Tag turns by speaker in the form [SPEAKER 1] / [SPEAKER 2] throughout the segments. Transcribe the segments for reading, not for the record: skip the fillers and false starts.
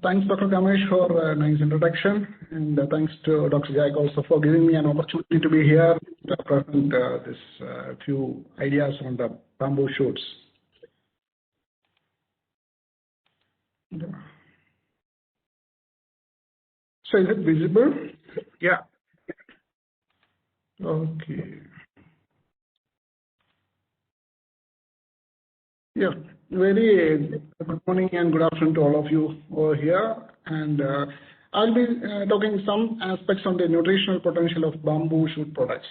[SPEAKER 1] Thanks, Dr. Kamesh, for a nice introduction, and thanks to Dr. Jack also for giving me an opportunity to be here to present this few ideas on the bamboo shoots. So is it visible? Yeah. Okay. Yeah. Very good morning and good afternoon to all of you over here. And I'll be talking some aspects on the nutritional potential of bamboo shoot products.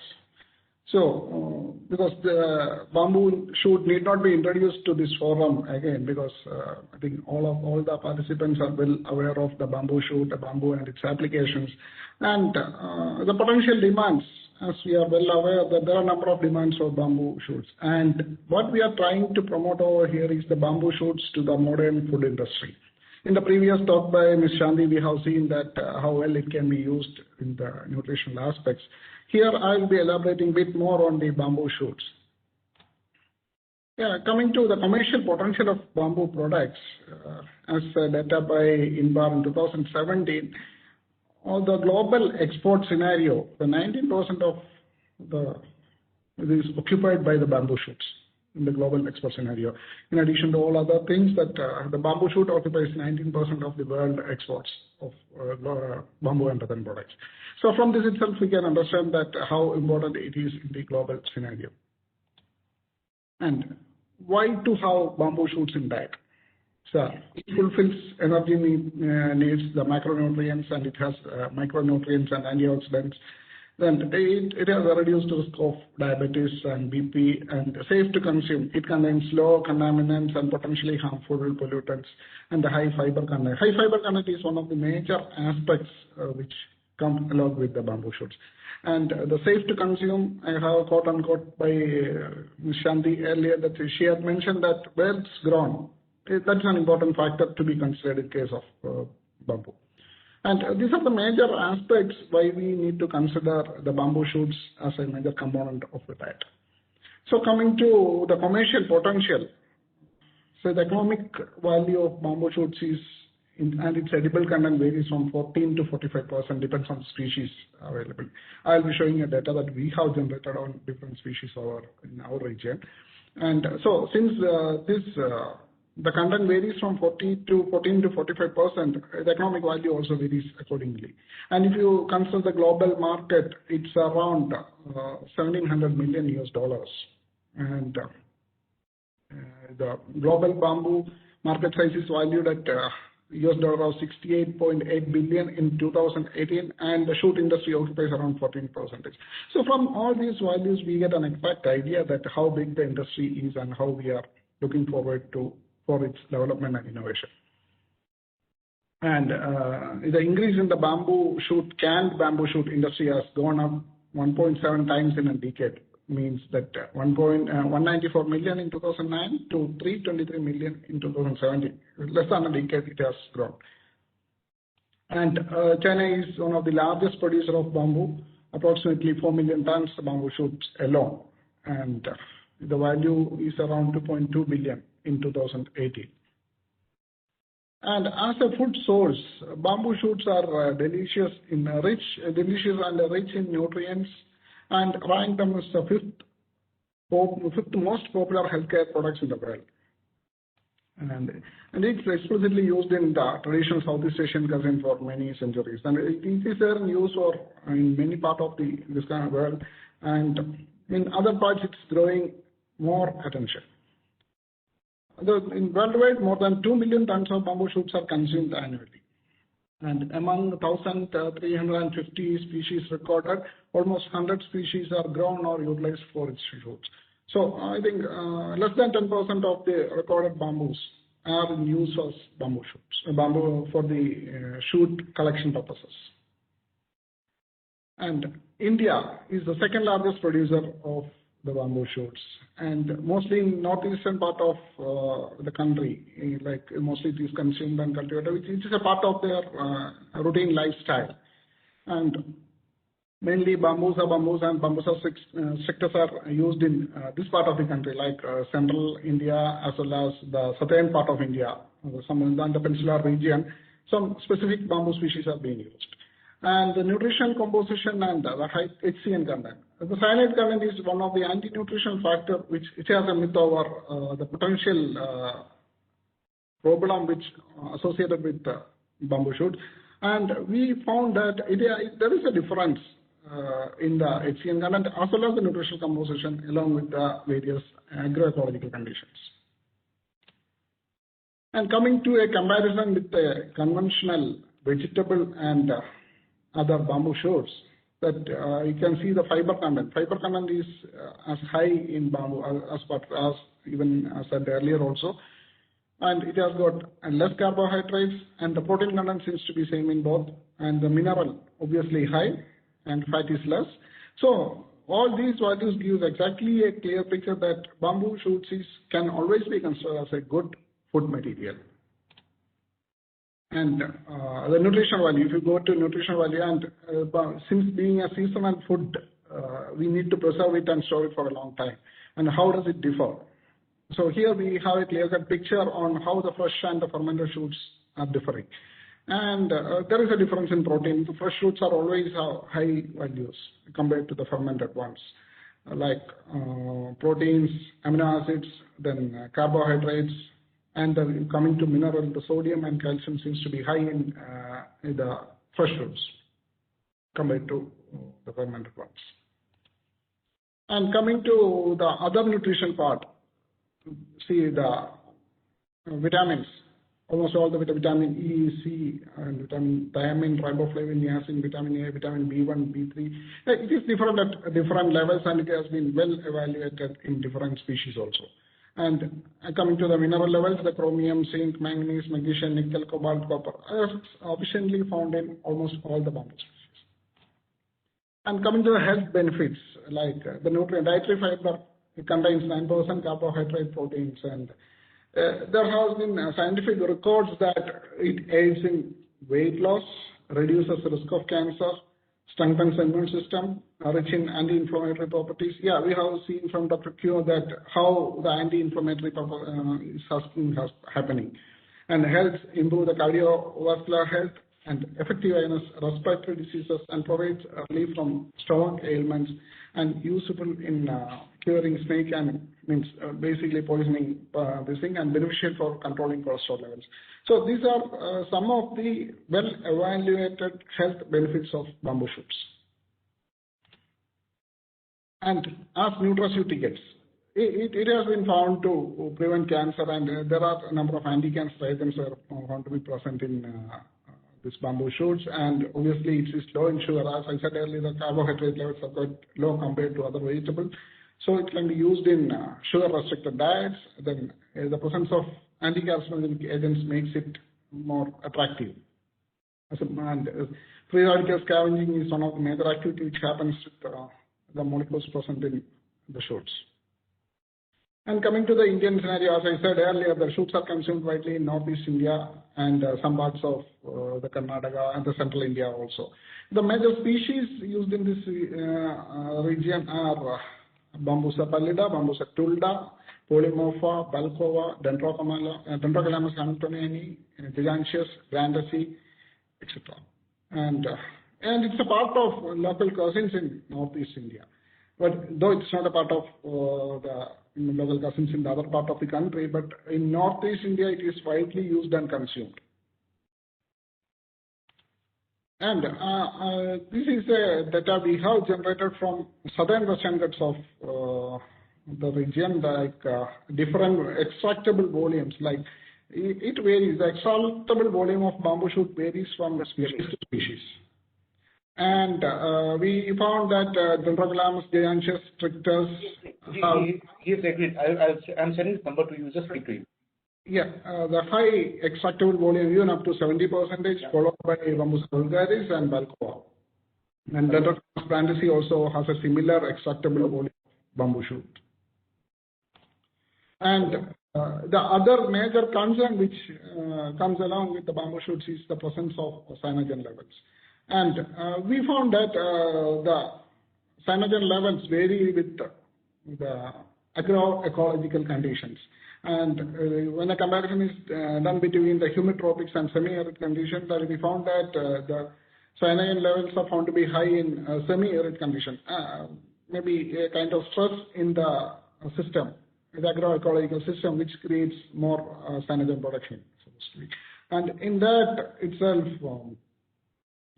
[SPEAKER 1] So, because the bamboo shoot need not be introduced to this forum again, because I think all the participants are well aware of the bamboo shoot, the bamboo and its applications, and the potential demands. As we are well aware that there are a number of demands for bamboo shoots, and what we are trying to promote over here is the bamboo shoots to the modern food industry. In the previous talk by Ms. Shanti, we have seen that how well it can be used in the nutritional aspects. Here, I will be elaborating a bit more on the bamboo shoots. Yeah, coming to the commercial potential of bamboo products, as data by INBAR in 2017, on the global export scenario, the 19% of it is occupied by the bamboo shoots in the global export scenario. In addition to all other things, that the bamboo shoot occupies 19% of the world exports of bamboo and other products. So from this itself, we can understand that how important it is in the global scenario. And why to have bamboo shoots in diet? So it fulfills energy needs, the macronutrients, and it has micronutrients and antioxidants. Then it has a reduced risk of diabetes and BP, and safe to consume. It contains low contaminants and potentially harmful pollutants, and the high fiber content. High fiber content is one of the major aspects which come along with the bamboo shoots. And the safe to consume, I have quote unquote by Ms. Shanti earlier that she had mentioned that where it's grown, that's an important factor to be considered in case of bamboo. And these are the major aspects why we need to consider the bamboo shoots as a major component of the diet. So coming to the commercial potential, so the economic value of bamboo shoots is, and its edible content varies from 14 to 45%, depends on species available. I'll be showing you data that we have generated on different species in our region. And so since the content varies from 14 to 45%, the economic value also varies accordingly. And if you consider the global market, it's around $1,700 million US. And the global bamboo market size is valued at US dollar of 68.8 billion in 2018, and the shoot industry occupies around 14%. So from all these values, we get an exact idea that how big the industry is and how we are looking forward for its development and innovation. And the increase in the canned bamboo shoot industry has gone up 1.7 times in a decade, means that 194 million in 2009 to 323 million in 2017. Less than a decade it has grown. And China is one of the largest producers of bamboo, approximately 4 million tons of bamboo shoots alone. And the value is around 2.2 billion in 2018. And as a food source, bamboo shoots are delicious and rich in nutrients, and rank them as the fifth most popular healthcare products in the world. And it's explicitly used in the traditional Southeast Asian cuisine for many centuries. And it is there in use in many parts of this kind of world, and in other parts it's growing more attention. In worldwide, more than 2 million tons of bamboo shoots are consumed annually. And among 1,350 species recorded, almost 100 species are grown or utilized for its shoots. So I think less than 10% of the recorded bamboos are in use as bamboo for the shoot collection purposes. And India is the second largest producer of the bamboo shoots, and mostly in northeastern part of the country, like mostly it is consumed and cultivated, which is a part of their routine lifestyle. And mainly bambusa and bambusa sectors are used in this part of the country, like central India as well as the southern part of India, some in the peninsular region. Some specific bamboo species are being used. And the nutrition composition and the high HCN content. The cyanide content is one of the anti-nutritional factor which has a myth over the potential problem which associated with bamboo shoot. And we found that there is a difference in the HCN content as well as the nutritional composition along with the various agroecological conditions. And coming to a comparison with the conventional vegetable and other bamboo shoots, that you can see the fiber content. Fiber content is as high in bamboo as even said earlier also. And it has got less carbohydrates, and the protein content seems to be same in both, and the mineral obviously high and fat is less. So all these values give exactly a clear picture that bamboo shoots can always be considered as a good food material. And the nutritional value, if you go to nutritional value, and since being a seasonal food, we need to preserve it and store it for a long time. And how does it differ? So here we have a clear-cut picture on how the fresh and the fermented shoots are differing. And there is a difference in protein. The fresh shoots are always high values compared to the fermented ones, like proteins, amino acids, then carbohydrates, and coming to mineral, the sodium and calcium seems to be high in the fresh shoots compared to the fermented ones. And coming to the other nutrition part, see the vitamins, almost all the vitamin E, C, and vitamin thiamine, riboflavin, niacin, vitamin A, vitamin B1, B3. It is different at different levels, and it has been well evaluated in different species also. And coming to the mineral levels, the chromium, zinc, manganese, magnesium, nickel, cobalt, copper are sufficiently found in almost all the bamboo species. And coming to the health benefits, like the dietary fiber, it contains 9% carbohydrate proteins, and there has been scientific records that it aids in weight loss, reduces the risk of cancer, strengthens the immune system, rich in anti-inflammatory properties. Yeah, we have seen from Dr. Q that how the anti-inflammatory is happening, and helps improve the cardiovascular health and effectiveness respiratory diseases, and provides relief from stomach ailments, and useful in curing snake and basically poisoning this thing, and beneficial for controlling cholesterol levels. So these are some of the well-evaluated health benefits of bamboo shoots. And as nutraceuticals, it has been found to prevent cancer, and there are a number of anti-cancer agents that are found to be present in this bamboo shoots, and obviously it is low in sugar. As I said earlier, the carbohydrate levels are quite low compared to other vegetables. So it can be used in sugar-restricted diets. Then the presence of anti-carcinogenic agents makes it more attractive. And free radical scavenging is one of the major activities which happens with the molecules present in the shoots. And coming to the Indian scenario, as I said earlier, the shoots are consumed widely in Northeast India and some parts of the Karnataka and the central India also. The major species used in this region are Bambusa pallida, Bambusa tulda, Polymorpha, Balcova, Dendrocalamus hamiltoniani, Gigantius, Grandacea, etc. And it's a part of local cousins in Northeast India. But though it's not a part of the local cousins in the other part of the country, but in Northeast India it is widely used and consumed. And this is data we have generated from southern western ghats of the region, like different extractable volumes. Like it varies. The extractable volume of bamboo shoot varies from species to species. And we found that Dendrocalamus, Gigantius, Strictus.
[SPEAKER 2] Yes, agreed. I'm sending this number to you. Just speak to you.
[SPEAKER 1] Yeah, the high extractable volume, even up to 70%, followed by Bambusa vulgaris and Balcova. And Dendrocalamus Grandacea also has a similar extractable volume of bamboo shoot. And the other major concern which comes along with the bamboo shoots is the presence of cyanogen levels. And we found that the cyanogen levels vary with the agroecological conditions. And when a comparison is done between the humid tropics and semi-arid conditions, we found that the cyanogen levels are found to be high in semi-arid conditions. Maybe a kind of stress in the system, the agroecological system, which creates more cyanogen production, supposed to be. And in that itself,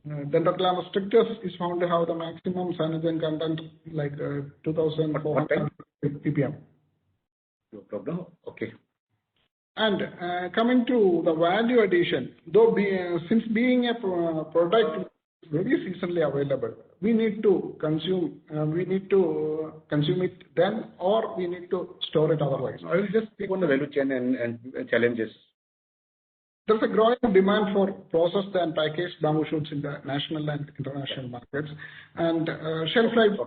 [SPEAKER 1] Dendrocalamus strictus is found to have the maximum cyanogen content, like 2,400 ppm.
[SPEAKER 2] No problem. Okay.
[SPEAKER 1] And coming to the value addition, though since being a product very seasonally available, we need to consume. We need to consume it then, or we need to store it otherwise.
[SPEAKER 2] I will just speak on the value chain and challenges.
[SPEAKER 1] There's a growing demand for processed and packaged bamboo shoots in the national and international markets. And shelf life,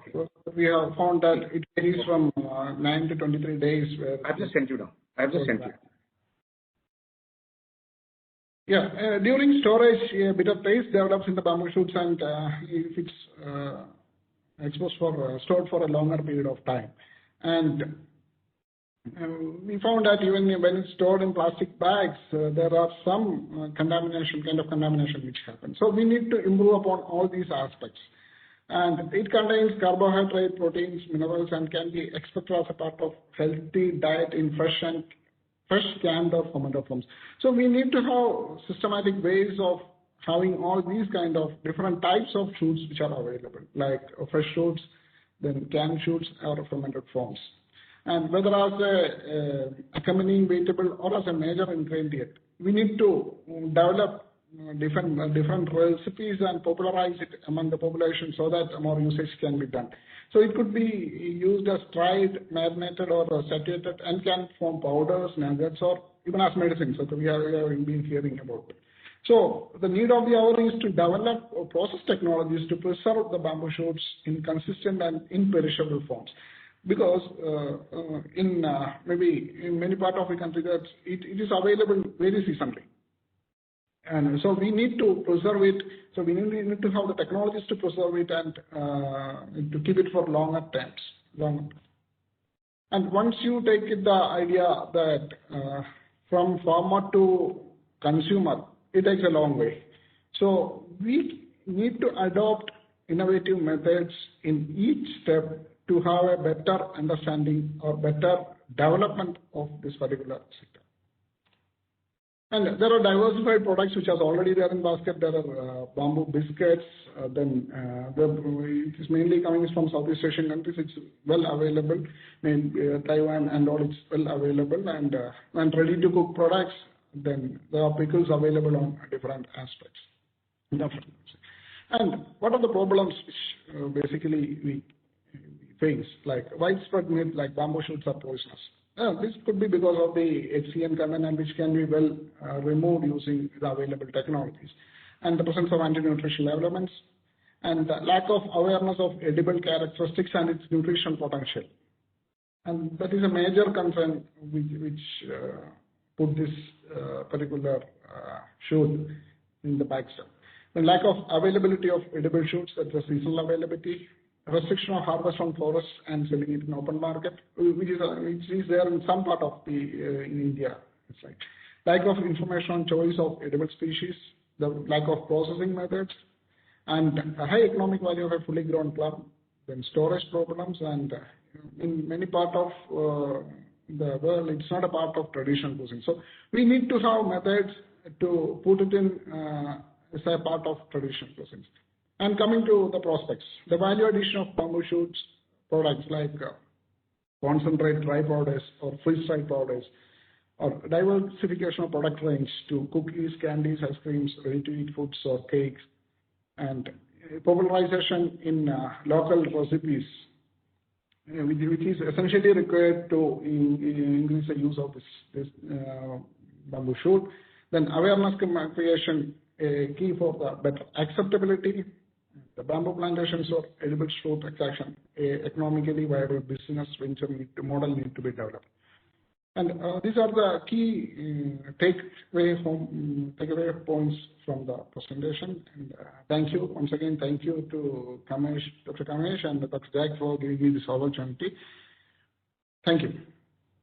[SPEAKER 1] we have found that it varies from 9 to 23 days.
[SPEAKER 2] I've just sent you now. I've just sent you.
[SPEAKER 1] Yeah, during storage, a bitter taste develops in the bamboo shoots, and if it's exposed for stored for a longer period of time. And we found that even when it's stored in plastic bags, there are some contamination which happens. So we need to improve upon all these aspects. And it contains carbohydrate, proteins, minerals, and can be expected as a part of healthy diet in fresh, canned, or fermented forms. So we need to have systematic ways of having all these kind of different types of shoots which are available, like fresh shoots, then canned shoots, or fermented forms. And whether as a accompanying vegetable or as a major ingredient, we need to develop different recipes and popularize it among the population so that more usage can be done. So it could be used as dried, marinated, or saturated, and can form powders, nuggets, or even as medicines. So we have been hearing about it. So the need of the hour is to develop process technologies to preserve the bamboo shoots in consistent and imperishable forms. Because maybe in many parts of the country that it is available very seasonally. And so we need to preserve it. So we need to have the technologies to preserve it and to keep it for longer times. And once you take it, the idea that from farmer to consumer, it takes a long way. So we need to adopt innovative methods in each step to have a better understanding or better development of this particular sector. And there are diversified products which are already there in basket. There are bamboo biscuits. It is mainly coming from Southeast Asian countries. It's well available. In Taiwan and all, it's well available. And ready-to-cook products. Then there are pickles available on different aspects. And what are the problems which basically we face? Like widespread myth, like bamboo shoots are poisonous. This could be because of the HCN content, which can be well removed using the available technologies, and the presence of anti-nutritional elements, and the lack of awareness of edible characteristics and its nutritional potential. And that is a major concern which put this particular shoot in the back step. The lack of availability of edible shoots, that's the seasonal availability. Restriction of harvest from forests and selling it in open market, which is there in some part of the in India. It's like lack of information on choice of edible species, the lack of processing methods, and a high economic value of a fully grown plum, then storage problems, and in many parts of the world, it's not a part of traditional cuisine. So we need to have methods to put it in as a part of traditional cuisines. And coming to the prospects, the value addition of bamboo shoots products like concentrate dry powders or freeze-dried powders, or diversification of product range to cookies, candies, ice creams, ready-to-eat foods or cakes, and popularization in local recipes, which is essentially required to increase the use of this bamboo shoot. Then awareness creation, key for the better acceptability. The bamboo plantations or edible shoot extraction, economically viable business venture model need to be developed. And these are the key takeaway points from the presentation. And thank you once again. Thank you to Kamesh, Dr. Kamesh and Dr. Jack for giving me this opportunity. Thank you.